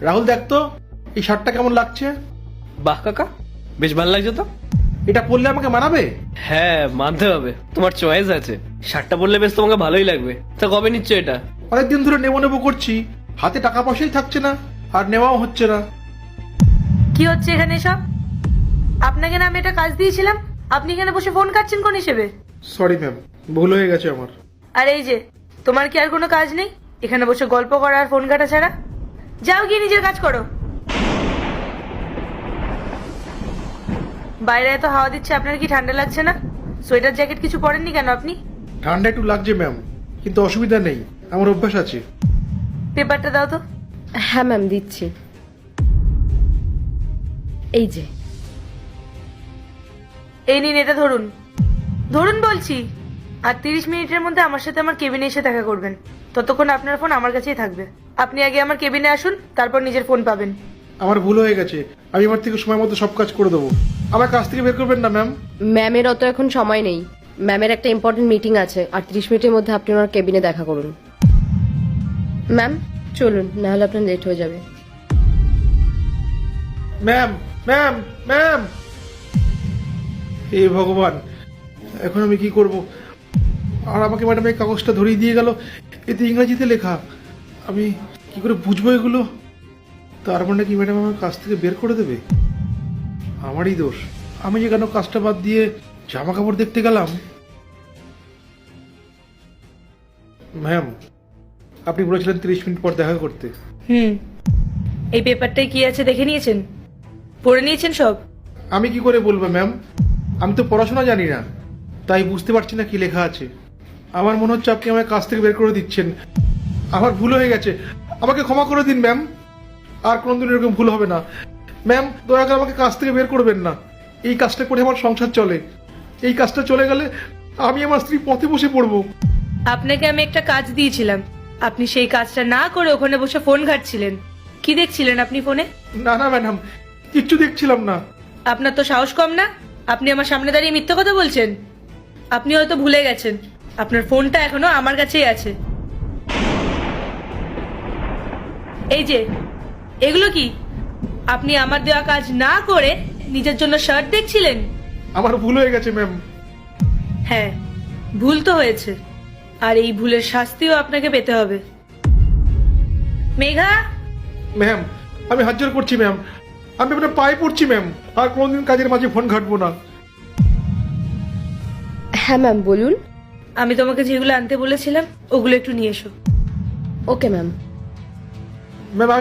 রাহুল দেখ তো এই শার্টটা কেমন লাগছে। বাহ কাকা, বেশ ভালো লাগছে তো। এটা পরলে আমাকে মানাবে? হ্যাঁ, মানতে হবে, তোমার চয়েস আছে। শার্টটা পরলে বেশ তোমাকে ভালোই লাগবে। তা কবে নিচ্ছ এটা? অনেকদিন ধরে নেবো নেবো করছি, হাতে টাকা পয়সাই থাকছে না, আর নেওয়াও হচ্ছে না। কি হচ্ছে এখানে সব? আপনাকে না আমি একটা কাজ দিয়েছিলাম, আপনি এখানে বসে ফোন কাটছেন কোন হিসেবে? সরি ম্যাম, ভুল হয়ে গেছে আমার। আর এই যে, তোমার কি আর কোনো কাজ নেই এখানে বসে গল্প করা আর ফোন কাটা ছাড়া? যাও গিয়ে নিজের কাজ করো। বাইরে এত হাওয়া দিচ্ছে, আপনার কি ঠান্ডা লাগছে না? সোয়েটার জ্যাকেট কিছু পরেননি কেন আপনি? ঠান্ডা একটু লাগছে ম্যাম, কিন্তু অসুবিধা নেই, আমার অভ্যাস আছে। পেপারটা দাও তো। হ্যাঁ ম্যাম, দিচ্ছি। এই যে। এই নিন, এটা ধরুন। ধরুন বলছি। আর 30 মিনিটের মধ্যে আমার সাথে আমার কেবিনে এসে দেখা করবেন। ততক্ষণ আপনার ফোন আমার কাছেই থাকবে। আপনি আগে আমার কেবিনে আসুন, তারপর নিজের ফোন পাবেন। আমার ভুল হয়ে গেছে, আমি আমার থেকে সময় মতো সব কাজ করে দেবো। আমার কাছ থেকে বের করবেন না ম্যাম। ম্যামের অত এখন সময় নেই। ম্যামের একটা ইম্পর্টেন্ট মিটিং আছে, আর 30 মিনিটের মধ্যে আপনি ওনার কেবিনে দেখা করুন। ম্যাম চলুন, নাহলে আপনার লেট হয়ে যাবে। ম্যাম ম্যাম ম্যাম, হে ভগবান, এখন আমি কি করব? আর আমাকে ম্যাডাম এই কাগজটা ধরিয়ে দিয়ে গেল, এতে ইংরেজিতে লেখা, আমি কি করে বুঝবো এগুলো? তার মানে কি ম্যাডাম আমার কাছ থেকে বের করে দেবে? আমারই দোষ, আমি যে কেন কাজটা বাদ দিয়ে জামা কাপড় দেখতে গেলাম। ম্যাম, আপনি বলেছিলেন 30 মিনিট পর দেখা করতে। এই পেপারটায় কি আছে দেখে নিয়েছেন? পড়ে নিয়েছেন সব? আমি কি করে বলবো ম্যাম, আমি তো পড়াশোনা জানি না, তাই বুঝতে পারছি না কি লেখা আছে। আমার মনে হচ্ছে আপনি আমার কাছ থেকে বের করে দিচ্ছেন। আমার ভুল হয়ে গেছে, আমাকে ক্ষমা করে দিন ম্যাম, আর কোনোদিন এরকম ভুল হবে না। ম্যাম দয়া করে আমাকে কাছ থেকে বের করবেন না, এই কাজটা করে আমার সংসার চলে। এই কাজটা চলে গেলে আমি আমার স্ত্রী পথে বসে পড়বো। আপনাকে আমি একটা কাজ দিয়েছিলাম, আপনি সেই কাজটা না করে ওখানে বসে ফোন ঘাটছিলেন। কি দেখছিলেন আপনি ফোনে? না না ম্যাডাম, কিচ্ছু দেখছিলাম না। আপনার তো সাহস কম না? আপনি আমার সামনে দাঁড়িয়ে মিথ্যে কথা বলছেন। আপনি হয়তো ভুলে গেছেন, আপনার ফোনটা এখনো আমার কাছেই আছে। এই যে, এগুলো কি? আপনি আমার দেওয়া কাজ না করে নিজের জন্য শার্ট দেখছিলেন? আমার ভুল হয়ে গেছে ম্যাম। হ্যাঁ, ভুল তো হয়েছে, আর এই ভুলের শাস্তিও আপনাকে পেতে হবে। মেঘা, ম্যাম আমি হাত জোর করছি ম্যাম, আমি আপনার পায়ে পড়ছি ম্যাম, আর কোনোদিন কাজের মাঝে ফোন ঘাটবো না। হ্যাঁ ম্যাম, বলুন। আমি তোমাকে যেগুলো আনতে বলেছিলাম ওগুলো একটু নিয়ে এসো। Okay ma'am. ম্যাম